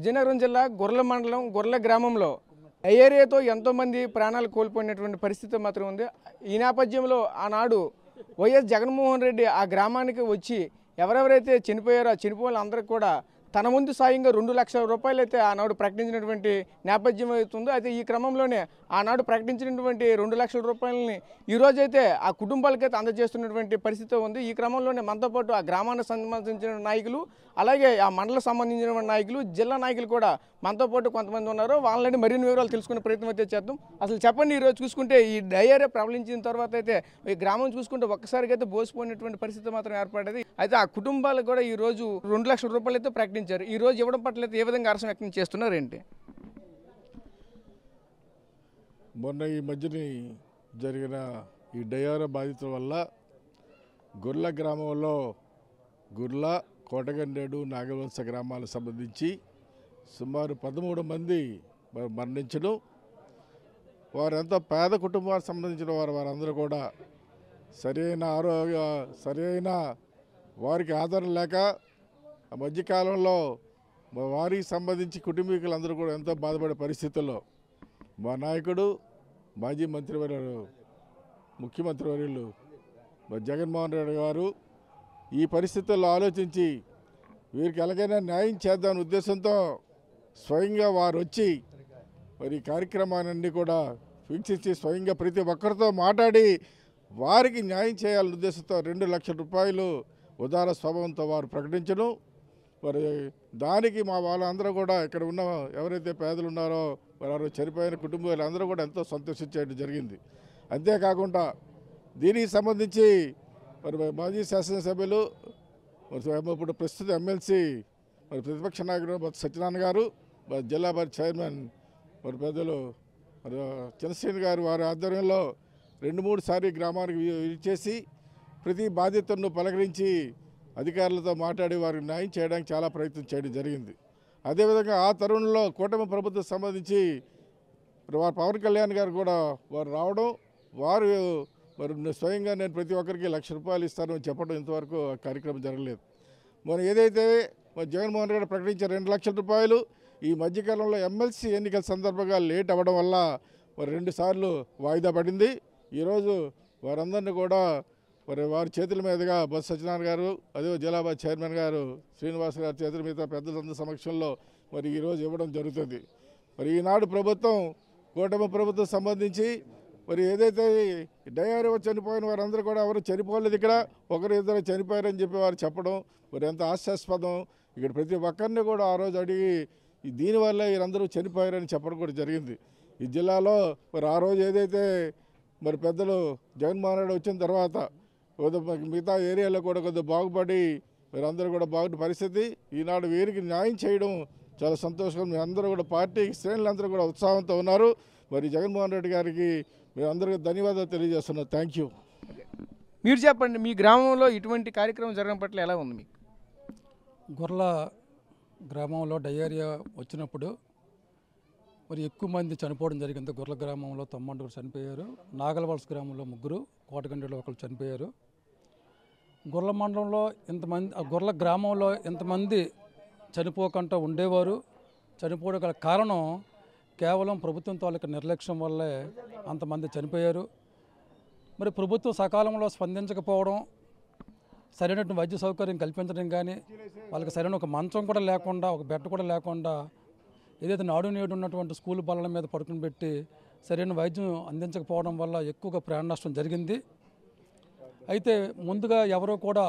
విజయనగరం జిల్లా గొర్రెల మండలం గొర్రెల గ్రామంలో ఏరియాతో ఎంతోమంది ప్రాణాలు కోల్పోయినటువంటి పరిస్థితి మాత్రం ఉంది. ఈ నేపథ్యంలో ఆనాడు వైఎస్ జగన్మోహన్ రెడ్డి ఆ గ్రామానికి వచ్చి ఎవరెవరైతే చనిపోయారో ఆ చనిపోయిన అందరికీ కూడా తన ముందు సాయంగా 2 లక్షల రూపాయలు అయితే ఆనాడు ప్రకటించినటువంటి నేపథ్యం అవుతుంది. అయితే ఈ క్రమంలోనే ఆనాడు ప్రకటించినటువంటి 2 లక్షల రూపాయలని ఈరోజైతే ఆ కుటుంబాలకైతే అందజేస్తున్నటువంటి పరిస్థితి ఉంది. ఈ క్రమంలోనే మనతో పాటు ఆ గ్రామానికి సంబంధించిన నాయకులు, అలాగే ఆ మండలకు సంబంధించిన నాయకులు, జిల్లా నాయకులు కూడా మనతో పాటు కొంతమంది ఉన్నారు. వాళ్ళని మరిన్ని వివరాలు తెలుసుకునే ప్రయత్నం అయితే చేద్దాం. అసలు చెప్పండి, ఈరోజు చూసుకుంటే ఈ డయేరియా ప్రబలించిన తర్వాత అయితే ఈ గ్రామం చూసుకుంటే ఒక్కసారిగా అయితే బోసిపోయినటువంటి పరిస్థితి మాత్రం ఏర్పడేది. అయితే ఆ కుటుంబాలకు కూడా ఈ రోజు 2 లక్షల రూపాయలు అయితే ప్రకటించారు. ఈ రోజు ఇవ్వడం పట్ల ఏ విధంగా హర్షం వ్యక్తం చేస్తున్నారు ఏంటి? మొన్న ఈ మధ్యని జరిగిన ఈ డయేరియా బాధితుల వల్ల గుర్ల గ్రామంలో గుర్ల, కోటగండేడు, నాగవంశ గ్రామాలకు సంబంధించి సుమారు 13 మంది మరణించడం. వారంతా పేద కుటుంబాలకు సంబంధించిన వారందరూ కూడా సరైన వారికి ఆదరణ లేక ఆ మధ్యకాలంలో వారికి సంబంధించి కుటుంబీకులందరూ కూడా ఎంతో బాధపడే పరిస్థితుల్లో మా నాయకుడు మాజీ ముఖ్యమంత్రి వర్యులు జగన్మోహన్ రెడ్డి గారు ఈ పరిస్థితుల్లో ఆలోచించి వీరికి ఎలాగైనా న్యాయం చేద్దామనే ఉద్దేశంతో స్వయంగా వారు వచ్చి మరి కార్యక్రమాన్ని కూడా వీక్షించి స్వయంగా ప్రతి ఒక్కరితో మాట్లాడి వారికి న్యాయం చేయాలనే ఉద్దేశంతో 2 లక్షల రూపాయలు ఉదార స్వభావంతో వారు ప్రకటించడం. మరి దానికి మా వాళ్ళందరూ కూడా ఇక్కడ ఉన్న ఎవరైతే పేదలు ఉన్నారో వారు చనిపోయిన కుటుంబాలు అందరూ కూడా ఎంతో సంతోషించడం జరిగింది. అంతేకాకుండా దీనికి సంబంధించి మరి మాజీ శాసనసభ్యులు ఇప్పుడు ప్రస్తుత ఎమ్మెల్సీ మరి ప్రతిపక్ష నాయకుడు సత్యనారాయణ గారు, జిల్లా పరిషత్ చైర్మన్ మరి పెద్దలు మరి చంద్రశేఖర్ గారు వారి ఆధ్వర్యంలో 2-3 సార్లు గ్రామానికి విచ్చేసి ప్రతి బాధ్యతను పలకరించి అధికారులతో మాట్లాడి వారికి న్యాయం చేయడానికి చాలా ప్రయత్నం చేయడం జరిగింది. అదేవిధంగా ఆ తరుణంలో కూటమి ప్రభుత్వం సంబంధించి వారు పవన్ కళ్యాణ్ గారు కూడా వారు రావడం, వారు మరి స్వయంగా నేను ప్రతి ఒక్కరికి 1 లక్ష రూపాయలు ఇస్తానని చెప్పడం ఇంతవరకు ఆ కార్యక్రమం జరగలేదు. మరి ఏదైతే మరి జగన్మోహన్ రెడ్డి ప్రకటించిన 2 లక్షల రూపాయలు ఈ మధ్యకాలంలో ఎమ్మెల్సీ ఎన్నికల సందర్భంగా లేట్ అవ్వడం వల్ల మరి 2 సార్లు వాయిదా పడింది. ఈరోజు వారందరినీ కూడా మరి వారి చేతుల మీదుగా బొత్స సత్యనారాయణ గారు, అదే జిల్లా చైర్మన్ గారు శ్రీనివాస్ గారి చేతుల మీద పెద్దలందరి సమక్షంలో మరి ఈరోజు ఇవ్వడం జరుగుతుంది. మరి ఈనాడు ప్రభుత్వం కూటమి ప్రభుత్వం సంబంధించి మరి ఏదైతే డయేరియా చనిపోయిన వారందరూ కూడా ఎవరు చనిపోలేదు, ఇక్కడ 1-2 చనిపోయారని చెప్పి వారు చెప్పడం మరి ఎంత హాస్యాస్పదం. ఇక్కడ ప్రతి ఒక్కరిని కూడా ఆ రోజు అడిగి దీనివల్ల వీరందరూ చనిపోయారని చెప్పడం కూడా జరిగింది. ఈ జిల్లాలో మరి ఆ రోజు ఏదైతే మరి పెద్దలు జగన్మోహన్ రెడ్డి వచ్చిన తర్వాత మిగతా ఏరియాలో కూడా కొద్దిగా బాగుపడి వీరందరూ కూడా బాగున్న పరిస్థితి. ఈనాడు వీరికి న్యాయం చేయడం చాలా సంతోషం. మీ అందరూ కూడా పార్టీ శ్రేణులందరూ కూడా ఉత్సాహంతో ఉన్నారు. మరి జగన్మోహన్ రెడ్డి గారికి మేము అందరికీ ధన్యవాదాలు తెలియజేస్తున్నాం. Thank you. మీరు చెప్పండి, మీ గ్రామంలో ఇటువంటి కార్యక్రమం జరగడం పట్ల ఎలా ఉంది మీకు? గొర్రెల గ్రామంలో డయేరియా వచ్చినప్పుడు మరి ఎక్కువ మంది చనిపోవడం జరిగింది. గొర్రెల గ్రామంలో 9 చనిపోయారు, నాగలవలస గ్రామంలో 3, కోటగండలో 1 చనిపోయారు. గొర్రెల మండలంలో ఇంతమంది, గొర్రెల గ్రామంలో ఇంతమంది చనిపోకుండా ఉండేవారు. చనిపోవడం గల కారణం కేవలం ప్రభుత్వం తాలూకా నిర్లక్ష్యం వల్లే అంతమంది చనిపోయారు. మరి ప్రభుత్వం సకాలంలో స్పందించకపోవడం, సరైనటువంటి వైద్య సౌకర్యం కల్పించడం కానీ, వాళ్ళకి సరైన ఒక మంచం కూడా లేకుండా, ఒక బెడ్ కూడా లేకుండా, ఏదైతే నాడు నేడు ఉన్నటువంటి స్కూల్ బల్లల మీద పడుకుని పెట్టి సరైన వైద్యం అందించకపోవడం వల్ల ఎక్కువగా ప్రాణ నష్టం జరిగింది. అయితే ముందుగా ఎవరో కూడా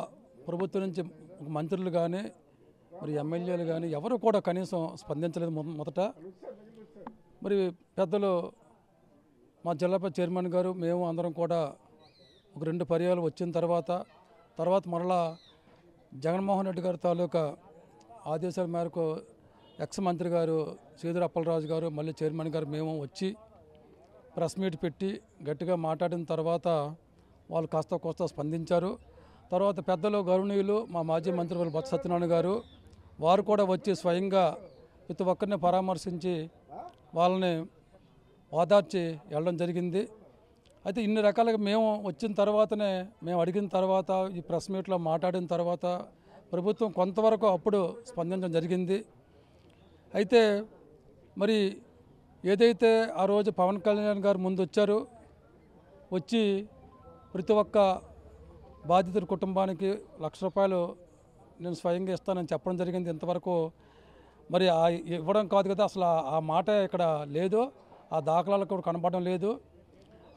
ప్రభుత్వం నుంచి మంత్రులు కానీ మరి ఎమ్మెల్యేలు కానీ ఎవరు కూడా కనీసం స్పందించలేదు. మొదట మరి పెద్దలు మా జిల్లా చైర్మన్ గారు మేము అందరం కూడా ఒక 2 పర్యాలు వచ్చిన తర్వాత మరలా జగన్మోహన్ రెడ్డి గారి తాలూకా ఆదేశాల మేరకు ఎక్స్ మంత్రి గారు శ్రీధర్ అప్పలరాజు గారు, మళ్ళీ చైర్మన్ గారు మేము వచ్చి ప్రెస్ మీట్ పెట్టి గట్టిగా మాట్లాడిన తర్వాత వాళ్ళు కాస్త స్పందించారు. తర్వాత పెద్దలు గౌరవనీయులు మా మాజీ మంత్రి బొత్స సత్యనారాయణ గారు వారు కూడా వచ్చి స్వయంగా ప్రతి ఒక్కరిని పరామర్శించి వాళ్ళని ఓదార్చి వెళ్ళడం జరిగింది. అయితే ఇన్ని రకాలుగా మేము వచ్చిన తర్వాతనే, మేము అడిగిన తర్వాత, ఈ ప్రెస్ మీట్లో మాట్లాడిన తర్వాత ప్రభుత్వం కొంతవరకు అప్పుడు స్పందించడం జరిగింది. అయితే మరి ఏదైతే ఆ రోజు పవన్ కళ్యాణ్ గారు ముందు వచ్చారో, వచ్చి ప్రతి ఒక్క బాధితుడి కుటుంబానికి ₹1,00,000 నేను స్వయంగా ఇస్తానని చెప్పడం జరిగింది. ఇంతవరకు మరి ఇవ్వడం కాదు కదా, అసలు ఆ మాట ఇక్కడ లేదు, ఆ దాఖలాలు కూడా కనబడడం లేదు.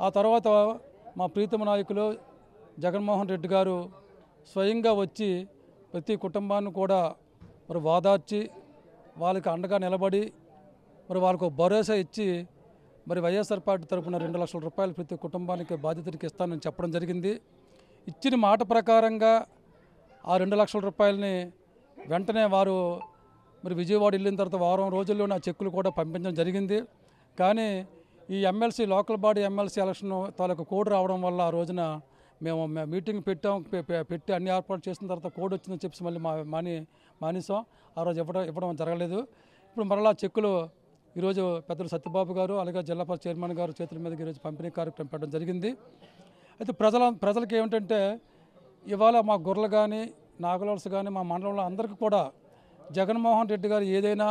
ఆ తర్వాత మా ప్రీతమ నాయకులు జగన్మోహన్ రెడ్డి గారు స్వయంగా వచ్చి ప్రతి కుటుంబాన్ని కూడా మరి ఓదార్చి వాళ్ళకి అండగా నిలబడి మరి వాళ్ళకు భరోసా ఇచ్చి మరి వైఎస్ఆర్ పార్టీ తరఫున ₹2,00,000 ప్రతి కుటుంబానికి బాధితుడికి ఇస్తానని చెప్పడం జరిగింది. ఇచ్చిన మాట ప్రకారంగా ఆ ₹2,00,000 వెంటనే వారు మరి విజయవాడ వెళ్ళిన తర్వాత వారం రోజుల్లోనే ఆ చెక్కులు కూడా పంపించడం జరిగింది. కానీ ఈ MLC local body MLC election తాలూకు కోడ్ రావడం వల్ల ఆ రోజున మేము మీటింగ్ పెట్టి అన్ని ఏర్పాటు చేసిన తర్వాత కోడ్ వచ్చిందని చెప్పి మళ్ళీ మానేసాం. ఆ రోజు ఇవ్వడం జరగలేదు. ఇప్పుడు మరలా చెక్కులు ఈరోజు పెద్దలు సత్యబాబు గారు అలాగే జిల్లా పరిషత్ చైర్మన్ గారు చేతుల మీదకి ఈరోజు పంపిణీ కార్యక్రమం పెట్టడం జరిగింది. అయితే ప్రజలకు ఏమిటంటే ఇవాళ మా గొర్రెలు కానీ నాగలవలస కానీ మా మండలంలో అందరికీ కూడా జగన్మోహన్ రెడ్డి గారు ఏదైనా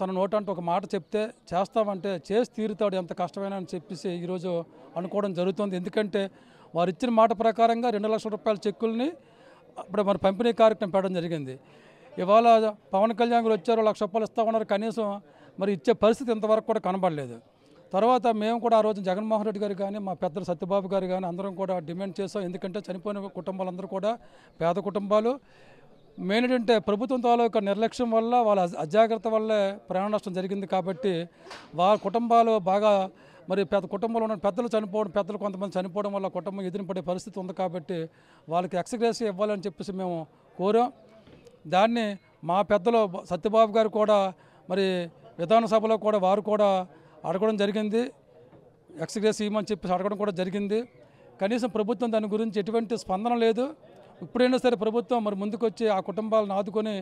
తన నోటంటే ఒక మాట చెప్తే చేస్తామంటే చేసి తీరుతాడు, ఎంత కష్టమైనా అని చెప్పేసి ఈరోజు అనుకోవడం జరుగుతుంది. ఎందుకంటే వారు ఇచ్చిన మాట ప్రకారంగా ₹2,00,000 చెక్కుల్ని ఇప్పుడు మరి పంపిణీ కార్యక్రమం పెట్టడం జరిగింది. ఇవాళ పవన్ కళ్యాణ్ గారు వచ్చారు, ₹1,00,000 ఇస్తామన్నారు, కనీసం మరి ఇచ్చే పరిస్థితి ఇంతవరకు కూడా కనబడలేదు. తర్వాత మేము కూడా ఆ రోజు జగన్మోహన్ రెడ్డి గారు కానీ మా పెద్దలు సత్యబాబు గారు కానీ అందరం కూడా డిమాండ్ చేసాం. ఎందుకంటే చనిపోయిన కుటుంబాలందరూ కూడా పేద కుటుంబాలు. మెయిన్ ఏంటంటే ప్రభుత్వం తాలూకా నిర్లక్ష్యం వల్ల వాళ్ళ అజాగ్రత్త వల్లే ప్రాణ నష్టం జరిగింది. కాబట్టి వాళ్ళ కుటుంబాలు బాగా మరి కుటుంబంలో ఉన్న పెద్దలు కొంతమంది చనిపోవడం వల్ల కుటుంబం ఎదిరిపడే పరిస్థితి ఉంది. కాబట్టి వాళ్ళకి ఎక్స్‌గ్రేషియా ఇవ్వాలని చెప్పేసి మేము కోరాం. దాన్ని మా పెద్దలు సత్యబాబు గారు కూడా మరి విధానసభలో కూడా వారు కూడా అడగడం జరిగింది, ఎక్స్‌గ్రేషియా ఇవ్వమని చెప్పేసి అడగడం కూడా జరిగింది. కనీసం ప్రభుత్వం దాని గురించి ఎటువంటి స్పందన లేదు. ఇప్పుడైనా సరే ప్రభుత్వం మరి ముందుకొచ్చి ఆ కుటుంబాలను ఆదుకొని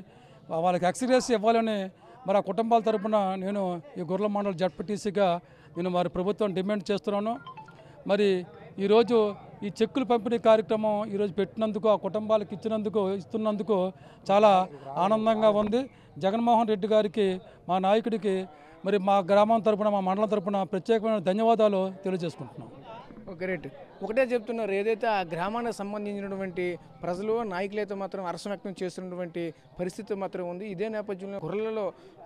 వాళ్ళకి ఎక్స్‌గ్రేషియా ఇవ్వాలని మరి ఆ కుటుంబాల తరపున నేను ఈ గొర్రెల మండల జడ్పీటీసీగా నేను మరి ప్రభుత్వం డిమాండ్ చేస్తున్నాను. మరి ఈరోజు ఈ చెక్కులు పంపిణీ కార్యక్రమం ఈరోజు పెట్టినందుకు, ఆ కుటుంబాలకు ఇస్తున్నందుకు చాలా ఆనందంగా ఉంది. జగన్మోహన్ రెడ్డి గారికి, మా నాయకుడికి మరి మా గ్రామం తరపున, మా మండలం తరపున ప్రత్యేకమైన ధన్యవాదాలు తెలియజేసుకుంటున్నాం. గ్రేట్. ఒకటే చెప్తున్నారు, ఏదైతే ఆ గ్రామానికి సంబంధించినటువంటి ప్రజలు నాయకులైతే మాత్రం హర్షం వ్యక్తం చేస్తున్నటువంటి పరిస్థితి మాత్రం ఉంది. ఇదే నేపథ్యంలో గొర్రెలలో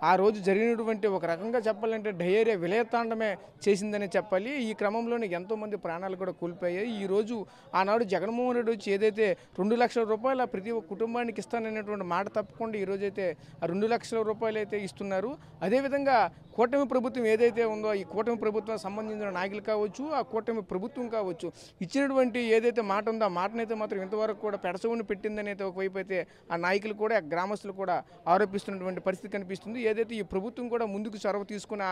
ఆ రోజు జరిగినటువంటి ఒక రకంగా చెప్పాలంటే డయేరియా విలయతాండమే చేసిందని చెప్పాలి. ఈ క్రమంలోనే ఎంతోమంది ప్రాణాలు కూడా కోల్పోయాయి. ఈరోజు ఆనాడు జగన్మోహన్ రెడ్డి వచ్చి ఏదైతే ₹2,00,000 ప్రతి ఒక్క కుటుంబానికి ఇస్తాననేటువంటి మాట తప్పకుండా ఈరోజైతే ఆ ₹2,00,000 అయితే ఇస్తున్నారు. అదేవిధంగా కూటమి ప్రభుత్వం ఏదైతే ఉందో, ఈ కూటమి ప్రభుత్వం సంబంధించిన నాయకులు కావచ్చు, ఆ కూటమి ప్రభుత్వం కావచ్చు, ఇచ్చినటువంటి ఏదైతే మాట ఉందో ఆ మాటనైతే మాత్రం ఇంతవరకు కూడా పెడసవుని పెట్టిందని అయితే ఒకవైపు అయితే ఆ నాయకులు కూడా ఆ గ్రామస్తులు కూడా ఆరోపిస్తున్నటువంటి పరిస్థితి కనిపిస్తుంది. ఏదైతే ఈ ప్రభుత్వం కూడా ముందుకు చొరవ తీసుకున్న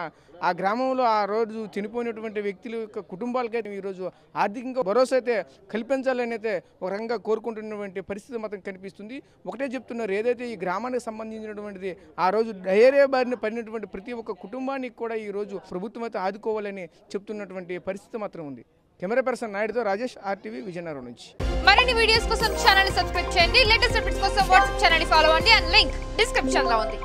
ఆ గ్రామంలో ఆ రోజు చనిపోయినటువంటి వ్యక్తుల యొక్క కుటుంబాలకైతే ఈరోజు ఆర్థికంగా భరోసా అయితే కల్పించాలని అయితే ఒక రకంగా కోరుకుంటున్నటువంటి పరిస్థితి మాత్రం కనిపిస్తుంది. ఒకటే చెప్తున్నారు, ఏదైతే ఈ గ్రామానికి సంబంధించినటువంటిది ఆ రోజు డయేరియా బారిన పడినటువంటి ప్రతి ఒక్క కుటుంబానికి కూడా ఈరోజు ప్రభుత్వం అయితే ఆదుకోవాలని చెప్తున్నటువంటి పరిస్థితి మాత్రం ఉంది. కెమెరా పర్సన్ నాయుడుతో రాజేష్, RTV విజయనగరం నుంచి. మరిన్ని వీడియోస్ కోసం ఛానల్ ని సబ్స్క్రైబ్ చేయండి. లేటెస్ట్ అప్డేట్స్ కోసం వాట్సాప్ ఛానల్ ని ఫాలో అవ్వండి. అండ్ లింక్ డిస్క్రిప్షన్ లో ఉంది.